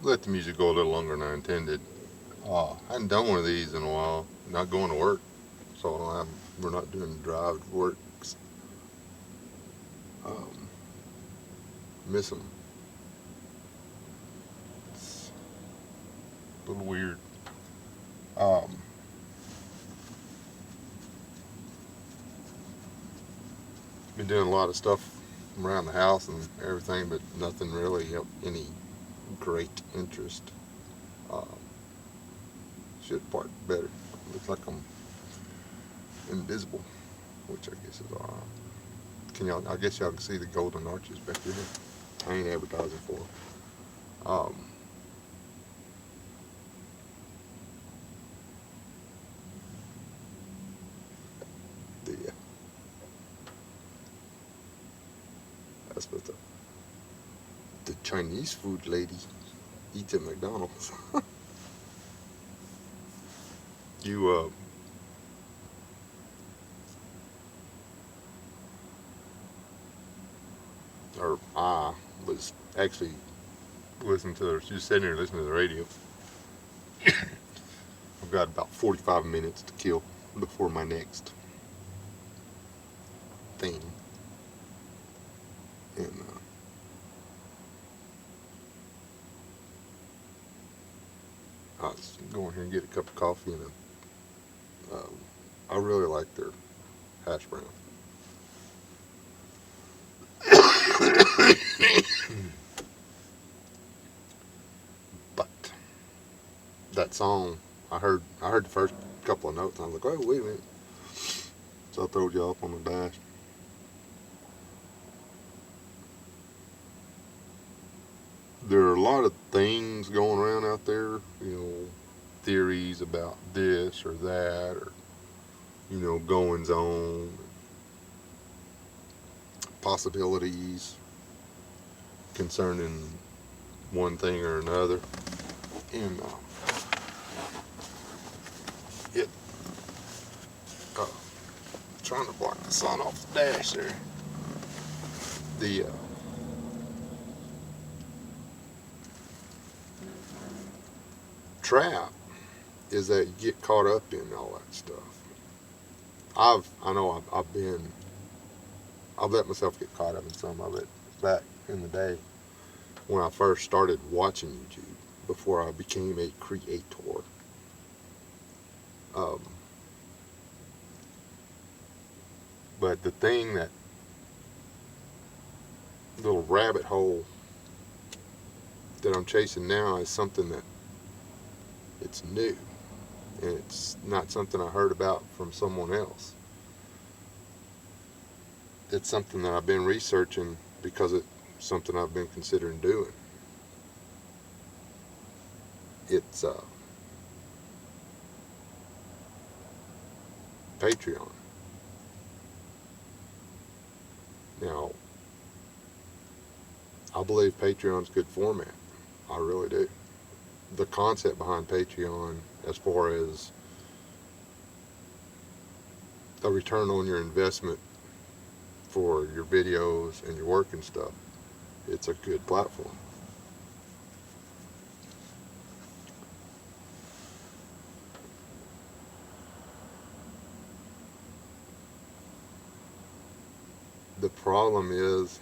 let the music go a little longer than I intended. I hadn't done one of these in a while. Not going to work, so I don't have, we're not doing drive to work. Um, Miss them. It's a little weird. Um, been doing a lot of stuff around the house and everything, but nothing really of any great interest. Uh, should part better. Looks like I'm invisible, which I guess is alright. Can y'all? I guess y'all can see the golden arches back there. I ain't advertising for 'em. The that's what the Chinese food lady eats at McDonald's. You or I was actually listening to her. She was sitting there listening to the radio. I've got about 45 minutes to kill before my next thing, and I was going here and get a cup of coffee and I really like their hash brown. But that song, I heard the first couple of notes and I was like, oh wait a minute. So I throwed you up on the dash. There are a lot of things going around out there, theories about this or that, or goings on, possibilities concerning one thing or another, and it uh, trying to block the sun off the dash there. The trap is that you get caught up in all that stuff. I know I've let myself get caught up in some of it back in the day when I first started watching YouTube before I became a creator. Um, but the thing, that little rabbit hole that I'm chasing now, is something that it's new, and it's not something I heard about from someone else. It's something that I've been researching because it's something I've been considering doing. It's Patreon. Now, I believe Patreon's good format. I really do. The concept behind Patreon, as far as a return on your investment for your videos and your work and stuff, it's a good platform. The problem is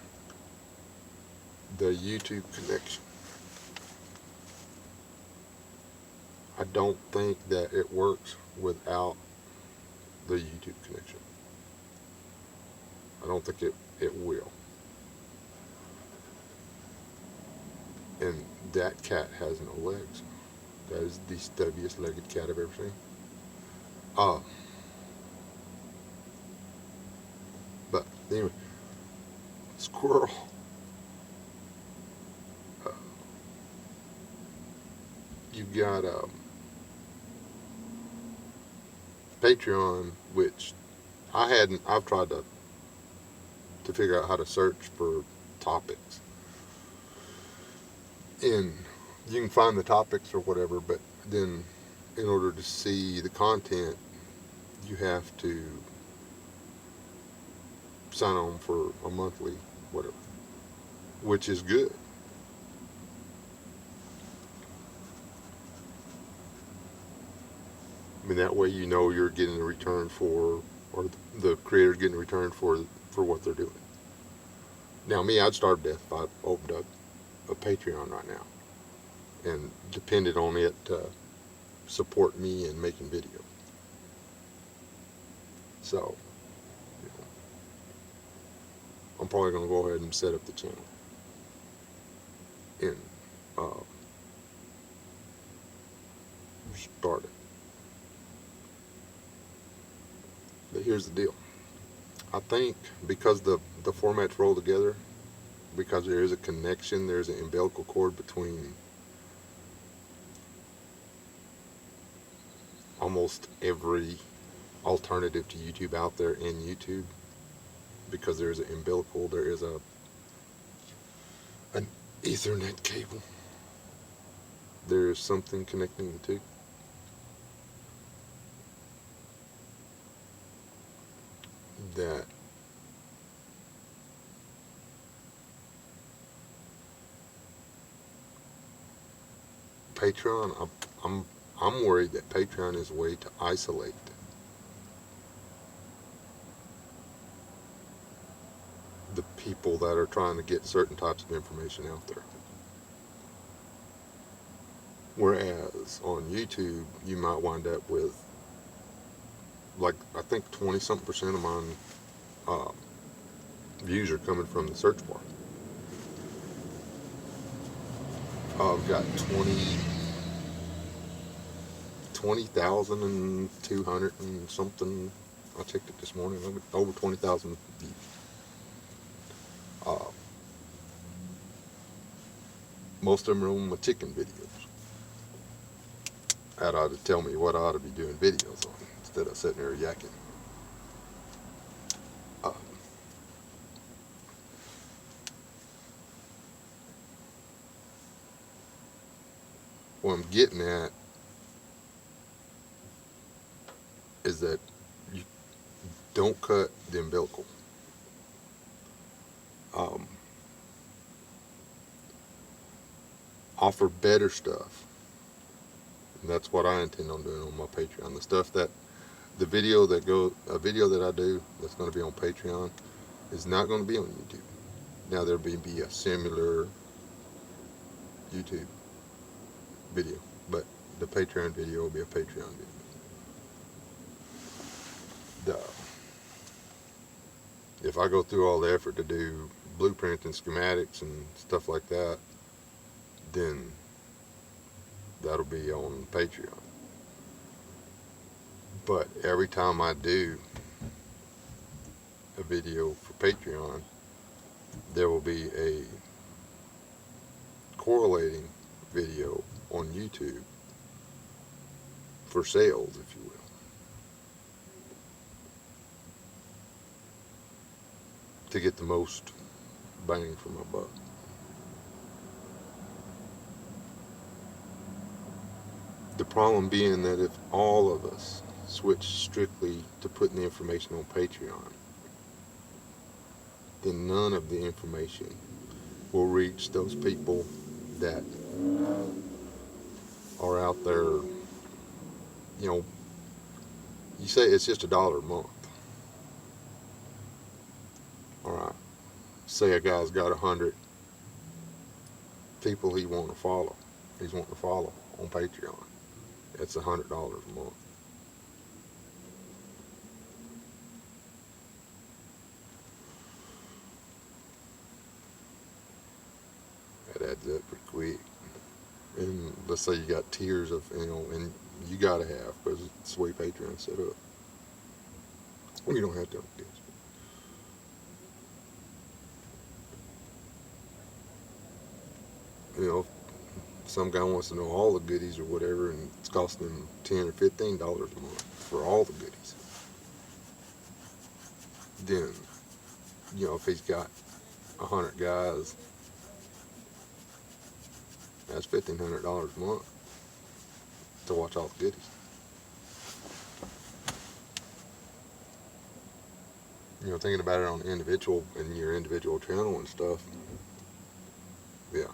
the YouTube connection. I don't think that it works without the YouTube connection. I don't think it will. And that cat has no legs. That is the stubbiest legged cat I've ever seen. Uh, but anyway, squirrel. Uh, you've got Patreon, which I've tried to figure out how to search for topics. And you can find the topics or whatever, but then in order to see the content, you have to sign on for a monthly whatever, which is good. I mean, that way you know you're getting a return for, or the creator's getting a return for what they're doing. Now, me, I'd starve to death if I opened up a Patreon right now and depended on it to support me in making videos. So, you know, I'm probably going to go ahead and set up the channel and uh, start it. But here's the deal. I think because the formats roll together, because there is a connection, there's an umbilical cord between almost every alternative to YouTube out there in YouTube, because there's an umbilical, there is an Ethernet cable. There is something connecting the two. That Patreon, I'm worried that Patreon is a way to isolate the people that are trying to get certain types of information out there. Whereas on YouTube, you might wind up with, like, I think 20-something% of mine views are coming from the search bar. I've got 20,200 and something. I checked it this morning. Over 20,000 views. Most of them are on my chicken videos. That ought to tell me what I ought to be doing videos on instead of sitting there yakking. What I'm getting at is that you don't cut the umbilical. Offer better stuff. And that's what I intend on doing on my Patreon. The stuff that a video that I do that's going to be on Patreon is not going to be on YouTube. Now there'll be a similar YouTube video, but the Patreon video will be a Patreon video. If I go through all the effort to do blueprints and schematics and stuff like that, then that'll be on Patreon. But every time I do a video for Patreon, there will be a correlating video on YouTube for sales, if you will. To get the most bang for my buck. The problem being that if all of us switch strictly to putting the information on Patreon, then none of the information will reach those people that are out there. You know, you say it's just $1 a month. All right. Say a guy's got 100 people he's wanting to follow on Patreon. It's $100 a month. That adds up pretty quick. And let's say you got tiers of, and you gotta have, because it's the way Patreon's set up. You don't have to have this. Some guy wants to know all the goodies or whatever, and it's costing him $10 or $15 a month for all the goodies. Then, if he's got 100 guys, that's $1,500 a month to watch all the goodies. Thinking about it on individual and your individual channel and stuff. Yeah.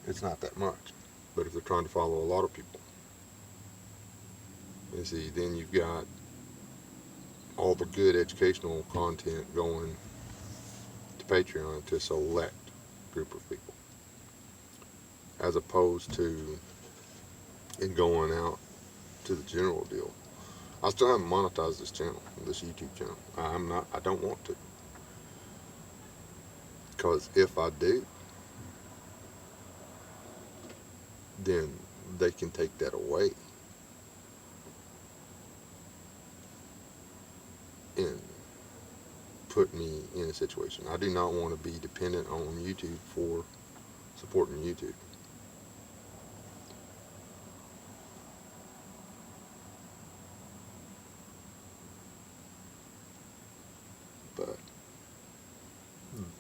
It's not that much. But if they're trying to follow a lot of people, and see, then you've got all the good educational content going to Patreon to a select group of people, as opposed to it going out to the general deal. I still haven't monetized this channel, this YouTube channel. I don't want to. Because if I do, then they can take that away and put me in a situation. I do not want to be dependent on YouTube for supporting YouTube. But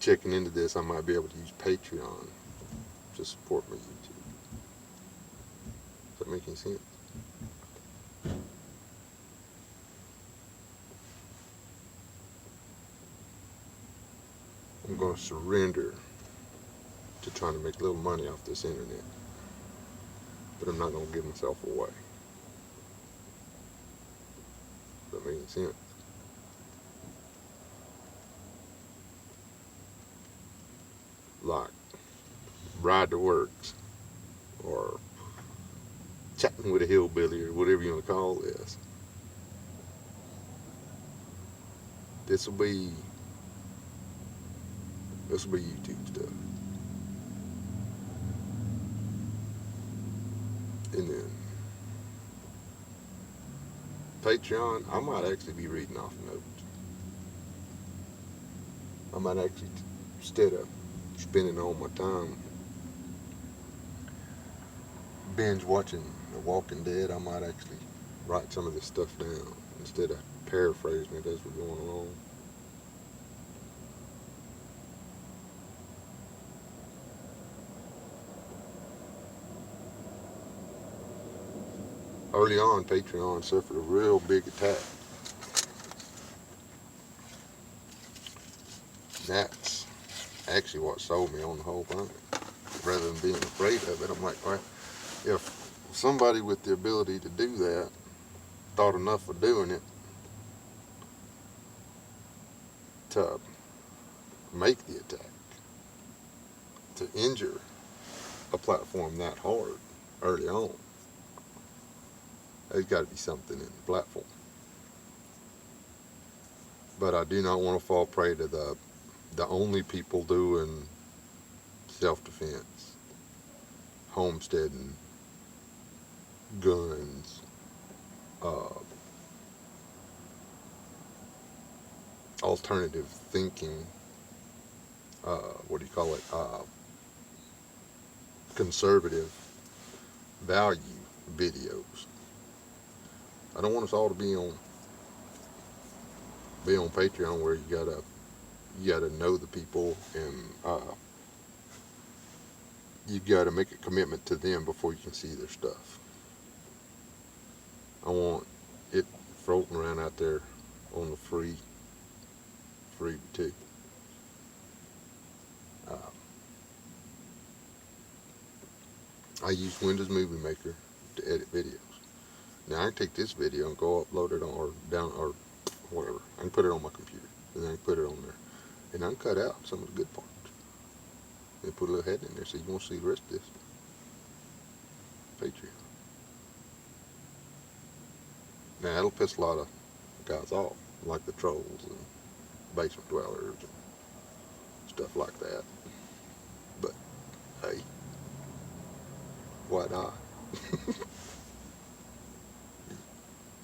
checking into this, I might be able to use Patreon to support my YouTube. Does that make any sense? I'm going to surrender to trying to make a little money off this internet, but I'm not going to give myself away. Does that make any sense? Like Ride the Works or Chatting with a Hillbilly or whatever you want to call this. This will be YouTube stuff. And then Patreon, I might actually be reading off notes. I might actually, instead of spending all my time binge watching The Walking Dead, I might actually write some of this stuff down instead of paraphrasing it as we're going along. Early on, Patreon suffered a real big attack. That's actually what sold me on the whole thing. Rather than being afraid of it, I'm like, well, if somebody with the ability to do that thought enough of doing it to make the attack, to injure a platform that hard early on, there's got to be something in the platform. But I do not want to fall prey to the only people doing self-defense, homesteading, guns, alternative thinking, what do you call it, conservative value videos. I don't want us all to be on Patreon where you gotta know the people, and you gotta make a commitment to them before you can see their stuff. I want it floating around out there on the free too. I use Windows Movie Maker to edit videos. Now I can take this video and go upload it on, or down, or whatever. I can put it on my computer, and then I can put it on there, and I can cut out some of the good parts and put a little head in there so you won't see the rest of this. Patreon. Now that'll piss a lot of guys off, like the trolls and basement dwellers and stuff like that. But hey, why not?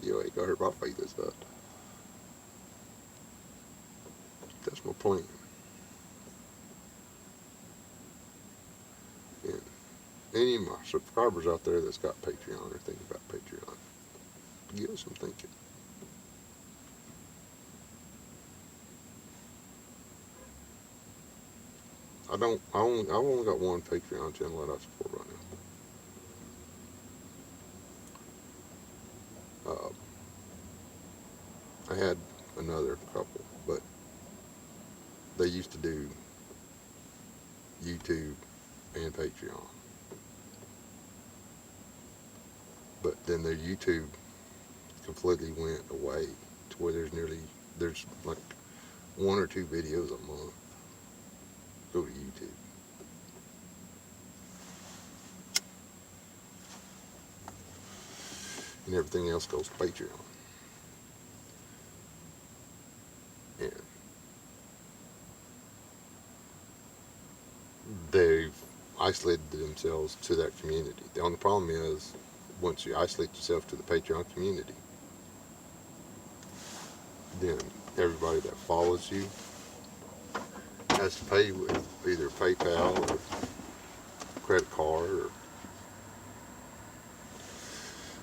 You ain't gonna hurt my feelings, stuff. That's my plan. And any of my subscribers out there that's got Patreon or thinking about Patreon, give us some thinking. I've only got one Patreon channel that I support right now. I had another couple, but they used to do YouTube and Patreon. then their YouTube completely went away to where there's like 1 or 2 videos a month go to YouTube. And everything else goes to Patreon. And they've isolated themselves to that community. The only problem is, once you isolate yourself to the Patreon community, then everybody that follows you has to pay with either PayPal or credit card or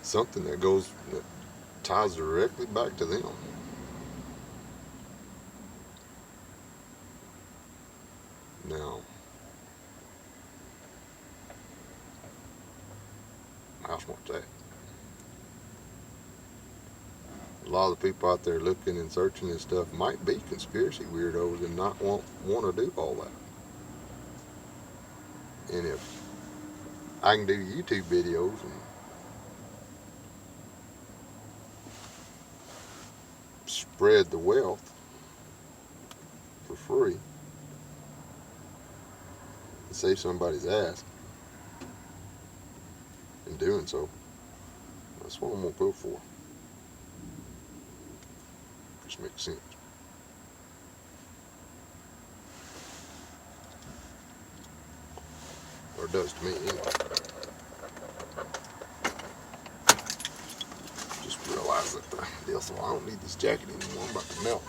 something that ties directly back to them. Now, how smart's that? A lot of the people out there looking and searching and stuff might be conspiracy weirdos and not want to do all that. And if I can do YouTube videos and spread the wealth for free and save somebody's ass in doing so, that's what I'm gonna go for. Just makes sense. Or it does to me anyway. Just realized that the deal, so I don't need this jacket anymore. I'm about to melt.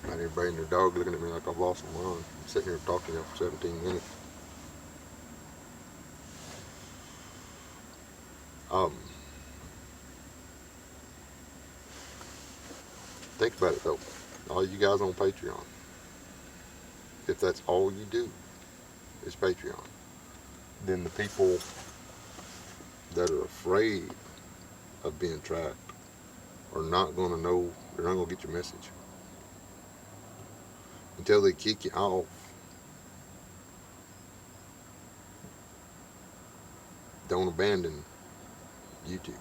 Got everybody and their dog looking at me like I've lost my mind. I'm sitting here talking to you for 17 minutes. Think about it though. All you guys on Patreon, if that's all you do is Patreon, then the people that are afraid of being tracked are not going to know, they're not going to get your message. Until they kick you off, don't abandon YouTube.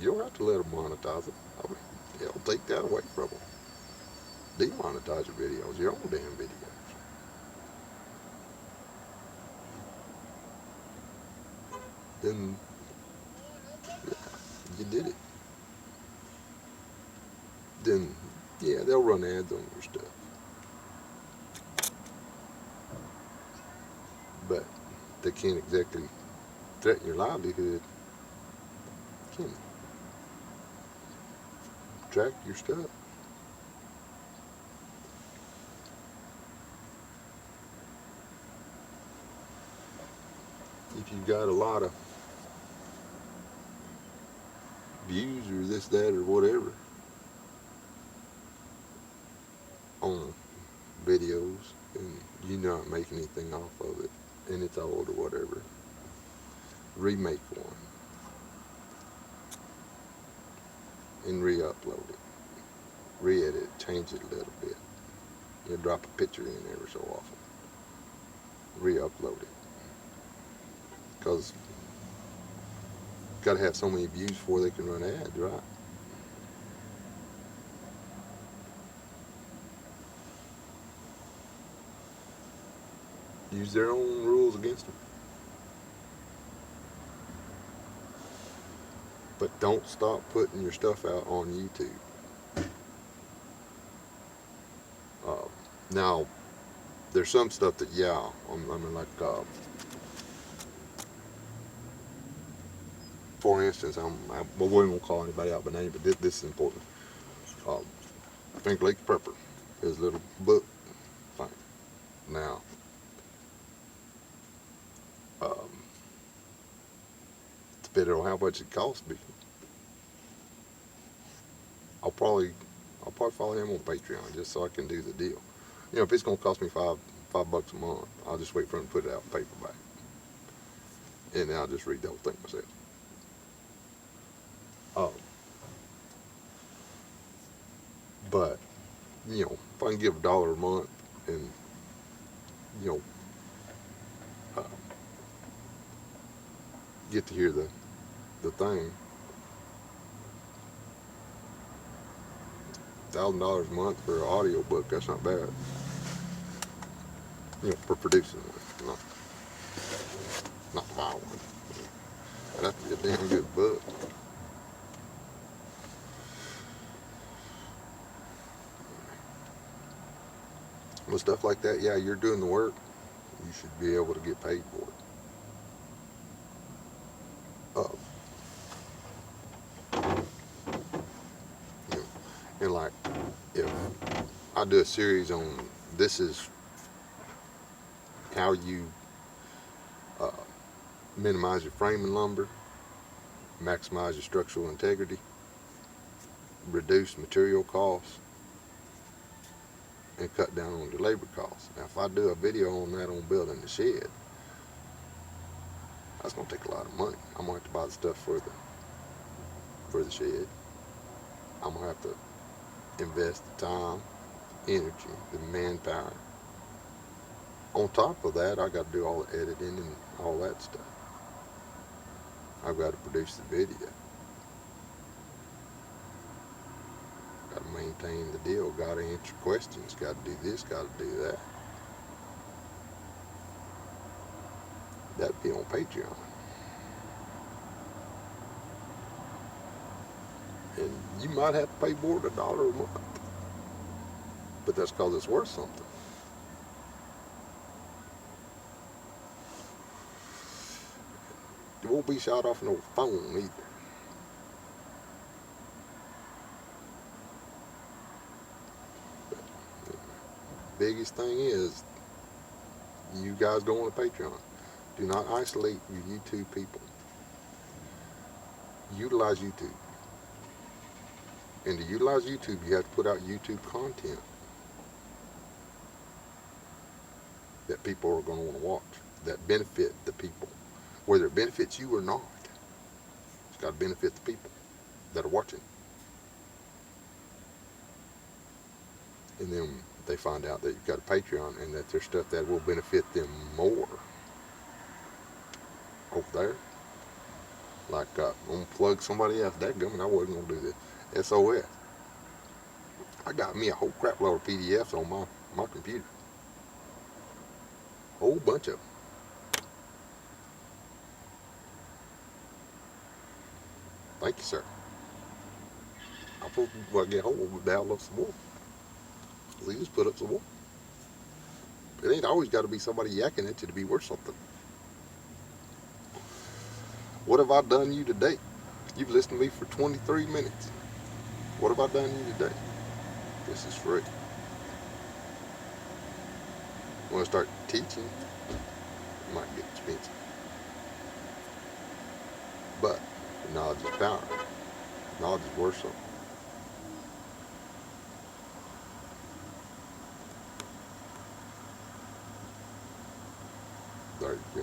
You don't have to let them monetize it. I mean, they'll take that away from them. Demonetize your videos, your own damn videos. Then, yeah, you did it. Then, yeah, they'll run ads on your stuff. But they can't exactly threaten your livelihood, can they? Track your stuff. If you've got a lot of views or this, that, or whatever on videos and you not make anything off of it and it's old or whatever, remake one and re-upload it, re-edit it, change it a little bit. You drop a picture in every so often, re-upload it, because got to have so many views before they can run ads, right? Use their own rules against them. But don't stop putting your stuff out on YouTube. Now, there's some stuff that, yeah, I mean, like, for instance, well, we won't call anybody out by name, but this is important. Finger Lakes Prepper, his little book thing. Now, depending on how much it costs me, I'll probably follow him on Patreon just so I can do the deal. You know, if it's gonna cost me $5 a month, I'll just wait for him to put it out in paperback, and then I'll just read the whole thing myself. But you know, if I can give $1 a month, and you know, get to hear the thing. $1,000 a month for an audio book, that's not bad. You know, for producing one, not to buy one. That'd be a damn good book. With stuff like that, yeah, you're doing the work. You should be able to get paid for it. You know, and like, if I do a series on this is how you minimize your framing lumber, maximize your structural integrity, reduce material costs, and cut down on your labor costs. Now, if I do a video on that on building the shed, that's gonna take a lot of money. I'm gonna have to buy the stuff for the shed. I'm gonna have to invest the time, energy, the manpower. On top of that, I got to do all the editing and all that stuff. I've got to produce the video. Got to maintain the deal. Got to answer questions. Got to do this. Got to do that. That'd be on Patreon. And you might have to pay more than $1 a month. But that's because it's worth something. It won't be shot off no phone either. But the biggest thing is, you guys go on to Patreon. Do not isolate your YouTube people. Utilize YouTube. And to utilize YouTube, you have to put out YouTube content that people are going to want to watch, that benefit the people. Whether it benefits you or not, it's got to benefit the people that are watching. And then they find out that you've got a Patreon and that there's stuff that will benefit them more over there. Like, I'm going to plug somebody else. Dadgummit, I wasn't going to do this. SOS. I got me a whole crap load of PDFs on my computer. Whole bunch of them. Thank you, sir. I'm supposed to get hold of it, download some more. So you just put up some more. It ain't always got to be somebody yakking at you to be worth something. What have I done you today? You've listened to me for 23 minutes. What have I done you today? This is free. Want to start teaching? It might get expensive. But knowledge is power. Knowledge is worth something. There you go.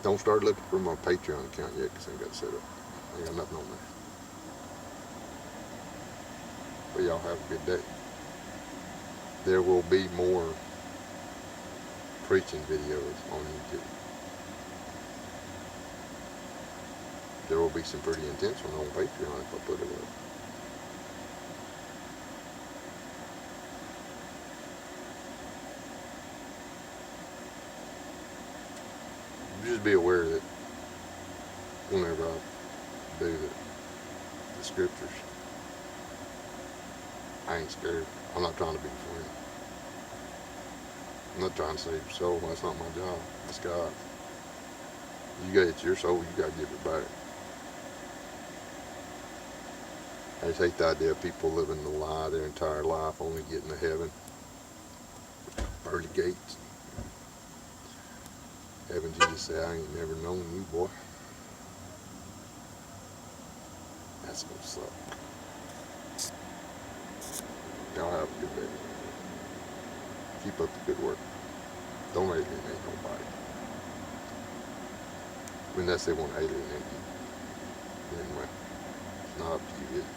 Don't start looking for my Patreon account yet because I ain't got it set up. I ain't got nothing on there. But y'all have a good day. There will be more preaching videos on YouTube. There will be some pretty intense ones on Patreon if I put it up. Just be aware that whenever I do the scriptures, I ain't scared. I'm not trying to be funny. I'm not trying to save your soul. That's not my job. It's God. It's your soul. You got to give it back. I just hate the idea of people living the lie their entire life, only getting to heaven. Pearly gates. Heaven, Jesus said, I ain't never known you, boy. That's gonna suck. Y'all have a good day. Keep up the good work. Don't alienate nobody. Unless they want to alienate you. Then, well, it's not up to you, is it?